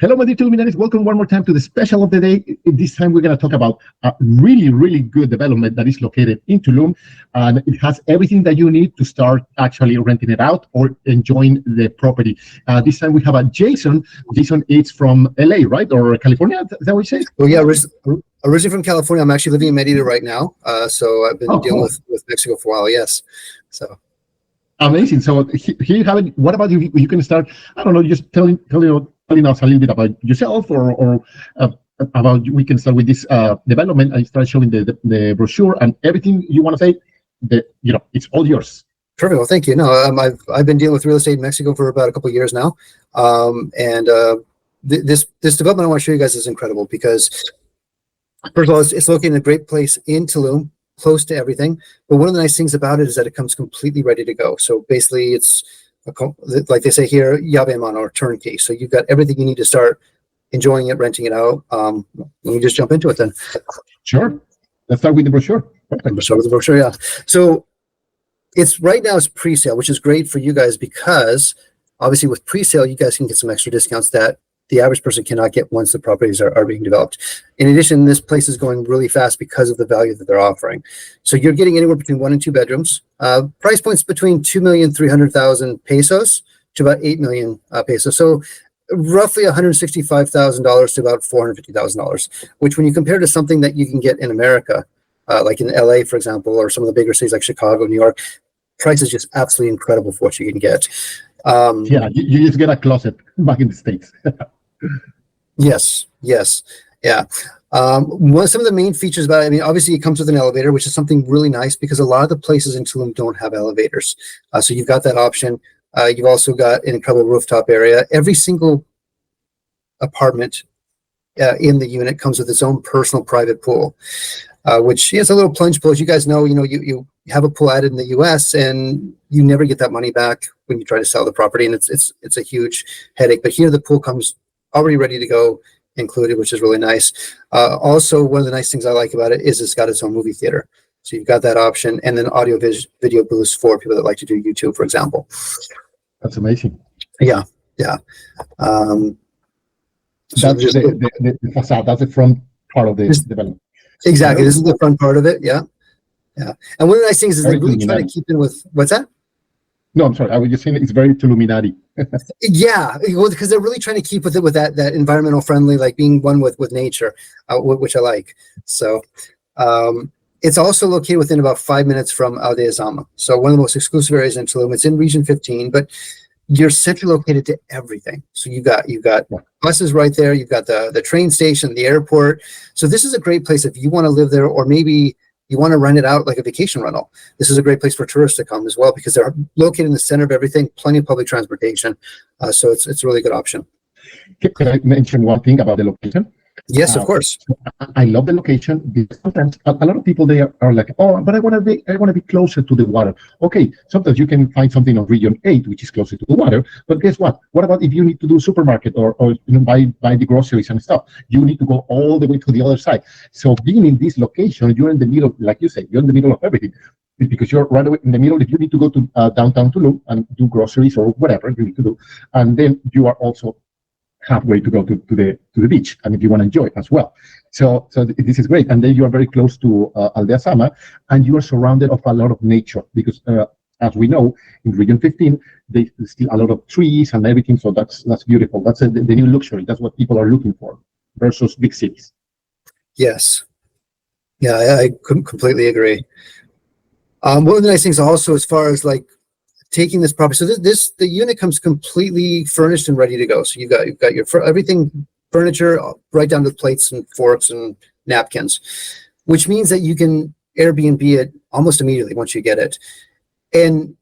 Hello, my dear Luminaries. Welcome one more time to the special of the day. This time, we're going to talk about a really, really good development that is located in Tulum, and it has everything that you need to start actually renting it out or enjoying the property. This time, we have a Jason. Jason is from LA, right? Or California? Is that what you say? Well, yeah, originally from California. I'm actually living in Merida right now. So I've been dealing with Mexico for a while, yes. So amazing. So here you have it. What about you can start, I don't know, just telling us a little bit about yourself or about, we can start with this development and start showing the brochure and everything you want to say, it's all yours. Perfect. Well, thank you. No, I've been dealing with real estate in Mexico for about a couple of years now. This development I want to show you guys is incredible because, first of all, it's located in a great place in Tulum, close to everything. But one of the nice things about it is that it comes completely ready to go. So basically, it's like they say here, llave en mano, or turnkey. So you've got everything you need to start enjoying it, renting it out. Let me just jump into it then. Sure. Let's start with the brochure. Let's start with the brochure, yeah. So it's right now it's pre-sale, which is great for you guys because obviously with pre-sale, you guys can get some extra discounts that the average person cannot get once the properties are being developed. In addition, this place is going really fast because of the value that they're offering. So you're getting anywhere between 1 and 2 bedrooms. Price points between 2,300,000 pesos to about 8 million pesos. So roughly $165,000 to about $450,000, which when you compare to something that you can get in America, like in LA, for example, or some of the bigger cities like Chicago, New York, price is just absolutely incredible for what you can get. Yeah, you just get a closet back in the States. Yes, yeah. Some of the main features about it, I mean, obviously it comes with an elevator, which is something really nice because a lot of the places in Tulum don't have elevators. So you've got that option. You've also got an incredible rooftop area. Every single apartment in the unit comes with its own personal private pool, which is a little plunge pool. As you guys know, you have a pool added in the US and you never get that money back when you try to sell the property, and it's a huge headache. But here the pool comes already ready to go, included, which is really nice. Also, one of the nice things I like about it is it's got its own movie theater. So you've got that option, and then audio video booths for people that like to do YouTube, for example. That's amazing. Yeah. That's the facade. That's the front part of the development. Exactly. This is the front part of it. Yeah. And one of the nice things is they really try to keep in with, what's that? No, I'm sorry. I was just saying it's very Illuminati. Yeah, because they're really trying to keep with it with that environmental friendly, like being one with nature, which I like. So it's also located within about 5 minutes from Aldea. So one of the most exclusive areas in Tulum. It's in Region 15, but you're centrally located to everything. So you've got buses right there. You've got the train station, the airport. So this is a great place if you want to live there, or maybe you want to rent it out like a vacation rental. This is a great place for tourists to come as well because they're located in the center of everything, plenty of public transportation. So it's a really good option. Can I mention one thing about the location? Yes, of course. I love the location because sometimes a lot of people they are like, oh, but I want to be closer to the water. Okay, sometimes you can find something on Region 8, which is closer to the water. But guess what? What about if you need to do supermarket or buy the groceries and stuff? You need to go all the way to the other side. So being in this location, you're in the middle, like you say, you're in the middle of everything. It's because you're right away in the middle. If you need to go to downtown Tulum and do groceries or whatever you need to do, and then you are also halfway to go to the beach, and if you want to enjoy it as well. So this is great, and then you are very close to Aldea, and you are surrounded of a lot of nature because as we know, in Region 15 there's still a lot of trees and everything. So that's beautiful. That's the new luxury. That's what people are looking for versus big cities. Yes, yeah, I completely agree. One of the nice things also, as far as like taking this property, so the unit comes completely furnished and ready to go. So you've got your everything, furniture right down to plates and forks and napkins, which means that you can Airbnb it almost immediately once you get it. And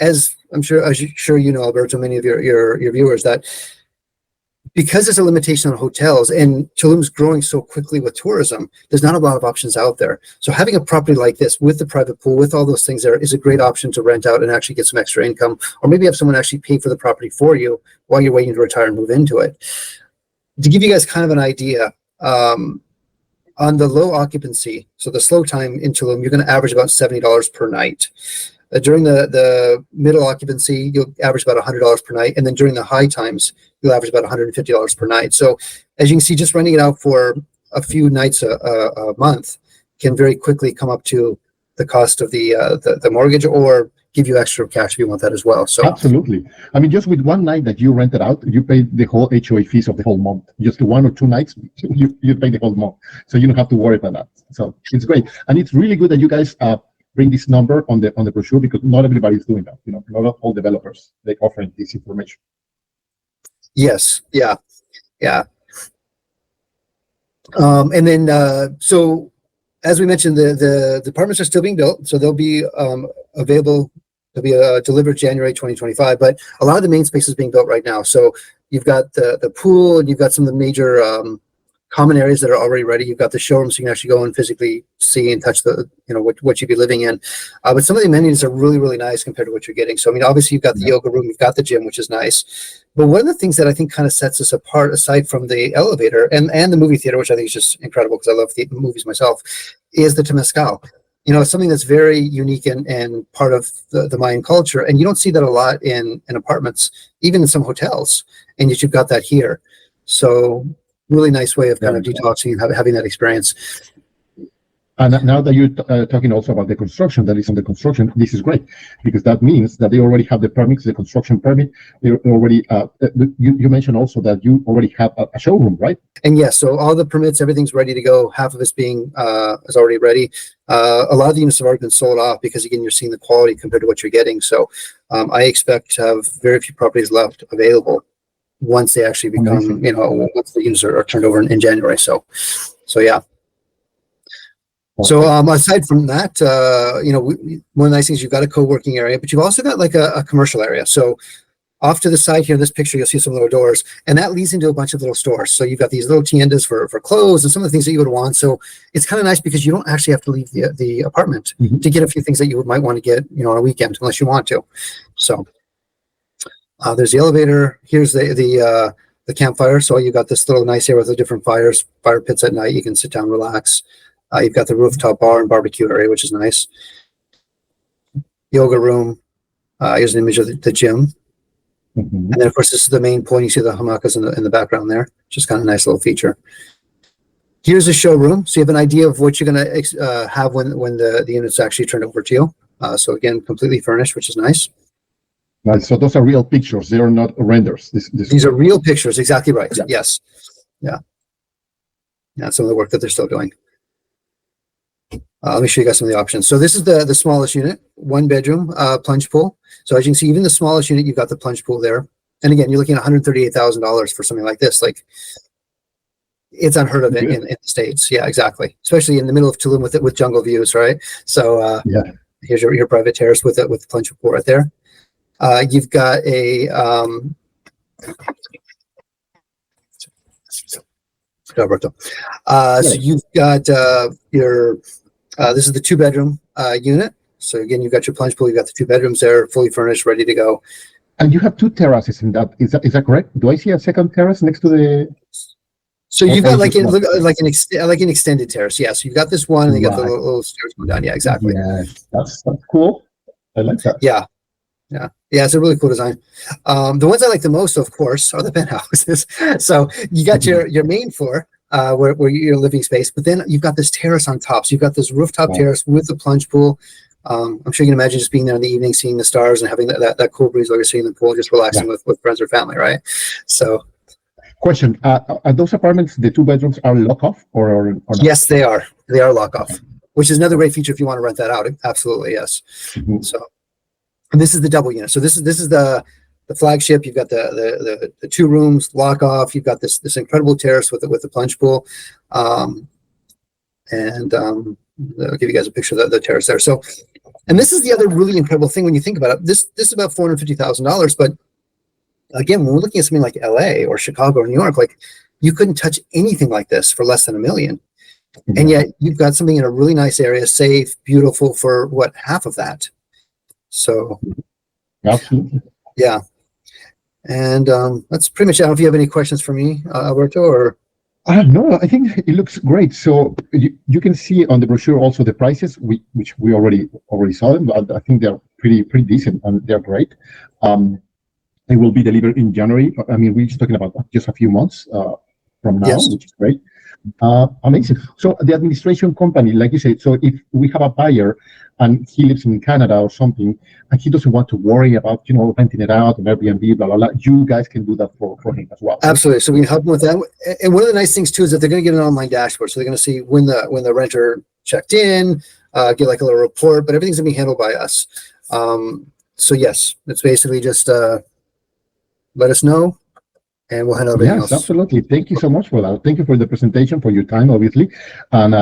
as you know, Alberto, many of your viewers, that because there's a limitation on hotels and Tulum's growing so quickly with tourism, there's not a lot of options out there. So having a property like this with the private pool, with all those things there, is a great option to rent out and actually get some extra income, or maybe have someone actually pay for the property for you while you're waiting to retire and move into it. To give you guys kind of an idea, on the low occupancy, so the slow time in Tulum, you're going to average about $70 per night. During the middle occupancy, you'll average about $100 per night, and then during the high times, you'll average about $150 per night. So as you can see, just renting it out for a few nights a month can very quickly come up to the cost of the mortgage, or give you extra cash if you want that as well. So absolutely. I mean, just with one night that you rented out, you pay the whole HOA fees of the whole month. Just 1 or 2 nights, you pay the whole month. So you don't have to worry about that. So it's great. And it's really good that you guys bring this number on the brochure, because not everybody is doing that. You know, not all developers, they offer this information. yes, yeah. And then so as we mentioned, the apartments are still being built, so they'll be available. They'll be delivered January 2025. But a lot of the main space is being built right now. So you've got the pool, and you've got some of the major common areas that are already ready. You've got the showroom, so you can actually go and physically see and touch what you'd be living in. But some of the amenities are really, really nice compared to what you're getting. So I mean, obviously you've got the yoga room, you've got the gym, which is nice. But one of the things that I think kind of sets us apart, aside from the elevator and the movie theater, which I think is just incredible because I love the movies myself, is the Temescal. It's something that's very unique and part of the Mayan culture. And you don't see that a lot in apartments, even in some hotels. And yet you've got that here. So really nice way of kind of detoxing and having that experience. And now that you're talking also about the construction that is under construction, this is great, because that means that they already have the permits, the construction permit. They already. You mentioned also that you already have a showroom, right? And yes, so all the permits, everything's ready to go. Half of it's is already ready. A lot of the units have already been sold off because, again, you're seeing the quality compared to what you're getting. So I expect to have very few properties left available once they actually become, once the units are turned over in January. So yeah. So aside from that, one of the nice things, you've got a co-working area, but you've also got like a commercial area. So off to the side here, this picture, you'll see some little doors, and that leads into a bunch of little stores. So you've got these little tiendas for clothes and some of the things that you would want. So it's kind of nice because you don't actually have to leave the apartment to get a few things that you might want to get, on a weekend, unless you want to. So there's the elevator. Here's the campfire. So you've got this little nice area with the different fire pits at night. You can sit down, relax. You've got the rooftop bar and barbecue area, which is nice. Yoga room. Here's an image of the gym. And then, of course, this is the main point. You see the hamakas in the background there. Just kind of a nice little feature. Here's the showroom. So you have an idea of what you're going to have when the unit's actually turned over to you. So again, completely furnished, which is nice. Nice. So those are real pictures. They are not renders. These are real pictures. Exactly right. Yeah. Yes. Yeah. Some of the work that they're still doing. Let me show you guys some of the options. So this is the smallest unit, 1 bedroom, plunge pool. So as you can see, even the smallest unit, you've got the plunge pool there. And again, you're looking at $138,000 for something like this. Like, it's unheard of in the States. Yeah, exactly. Especially in the middle of Tulum with jungle views, right? So here's your private terrace with the plunge pool right there. You've got a so you've got your this is the 2-bedroom unit. So again, you've got your plunge pool, you've got the 2 bedrooms there, fully furnished, ready to go. And you have 2 terraces in that. Is that correct? Do I see a second terrace next to the? So you've got like an extended terrace. Yeah. So you've got this one, and you got the little stairs going down. Yeah, exactly. Yeah, that's cool. I like that. Yeah. It's a really cool design. The ones I like the most, of course, are the penthouses. So you got your main floor, where your living space, but then you've got this terrace on top. So you've got this rooftop terrace with the plunge pool. I'm sure you can imagine just being there in the evening, seeing the stars and having that cool breeze while you're sitting in the pool, just relaxing with friends or family, right? So, question: are those apartments, the 2 bedrooms, are lock off or not? Yes, they are. They are lock off, which is another great feature if you want to rent that out. Absolutely, yes. So, and this is the double unit. So this is the flagship. You've got the 2 rooms, lock off. You've got this incredible terrace with the plunge pool, and I'll give you guys a picture of the terrace there. So, and this is the other really incredible thing when you think about it. This is about $450,000, but again, when we're looking at something like LA or Chicago or New York, like, you couldn't touch anything like this for less than $1 million. And yet you've got something in a really nice area, safe, beautiful, for what, half of that. So absolutely. Yeah. And that's pretty much it. I don't know if you have any questions for me, Alberto, or No, I think it looks great. So you can see on the brochure also the prices, which we already saw them. But I think they're pretty decent and they're great. It will be delivered in January. I mean, we're just talking about just a few months from now, Yes. which is great. Amazing. So the administration company, like you said, so if we have a buyer and he lives in Canada or something, and he doesn't want to worry about, renting it out on Airbnb, blah, blah, blah, you guys can do that for him as well. Absolutely. So we can help them with that. And one of the nice things too is that they're going to get an online dashboard. So they're going to see when the renter checked in, get like a little report, but everything's going to be handled by us. So yes, it's basically just let us know and we'll handle everything Yes, else. absolutely. Thank you so much for that. Thank you for the presentation, for your time, obviously. And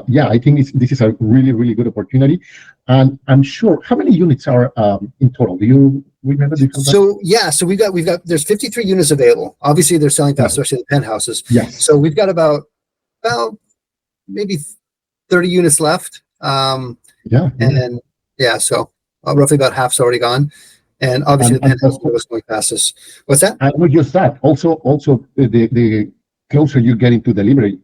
yeah, I think this is a really good opportunity. And I'm sure, how many units are in total? Do you remember? So yeah, so we've got there's 53 units available. Obviously, they're selling fast, especially the penthouses. Yes. So we've got about maybe 30 units left. Yeah. And yeah, so roughly about half's already gone. And obviously the penthouse was going fastest. What's that? And not just that, also the closer you get into delivery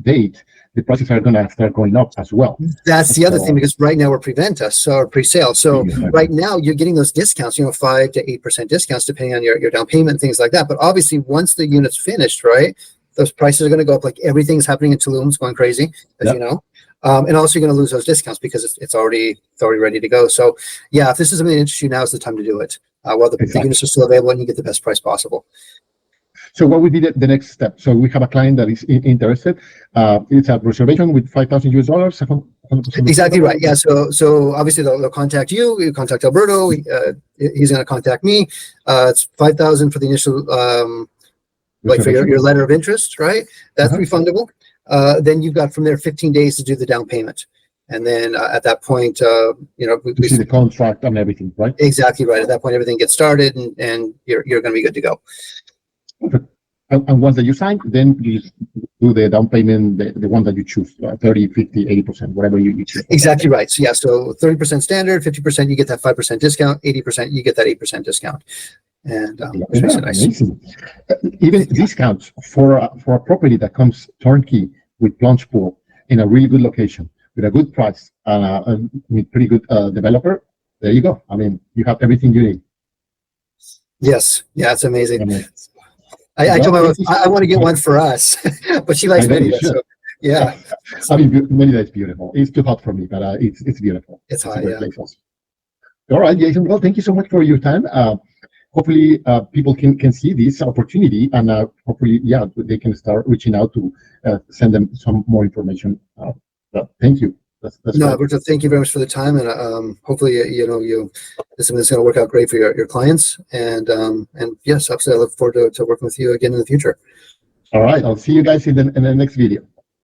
date, the prices are going to start going up as well. That's the other thing, because right now we're pre-sale. So right now you're getting those discounts, 5 to 8% discounts depending on your down payment and things like that. But obviously once the unit's finished, right, those prices are going to go up. Like everything's happening in Tulum, it's going crazy, as you know. And also you're going to lose those discounts because it's already ready to go. So yeah, if this is something that interests you, now is the time to do it while the units are still available and you get the best price possible. So what would be the next step? So we have a client that is interested. It's a reservation with $5,000 US. Exactly right. Yeah. So obviously they'll contact you. You contact Alberto. He's going to contact me. It's $5,000 for the initial, like for your letter of interest, right? That's refundable. Then you've got from there 15 days to do the down payment. And then at that point, we see the contract and everything, right? Exactly right. At that point, everything gets started and you're going to be good to go. Okay. And once that you sign, then you just do the down payment, the one that you choose, 30, 50, 80%, whatever you choose. Exactly right. So yeah, so 30% standard, 50% you get that 5% discount, 80% you get that 8% discount. And which makes it nice. Amazing. Even discounts for a property that comes turnkey with plunge pool in a really good location with a good price and with pretty good developer. There you go. I mean, you have everything you need. Yes. Yeah, it's amazing. I told my wife I want to get one for us, but she likes Merida. So, yeah. I mean, Merida is beautiful. It's too hot for me, but it's beautiful. It's hot, yeah. All right, Jason. Well, thank you so much for your time. Hopefully, people can see this opportunity, and hopefully, yeah, they can start reaching out to send them some more information. Thank you. That's no, Alberto, thank you very much for the time, and hopefully, this is something that's going to work out great for your clients, and yes, absolutely, I look forward to working with you again in the future. All right, I'll see you guys in the next video.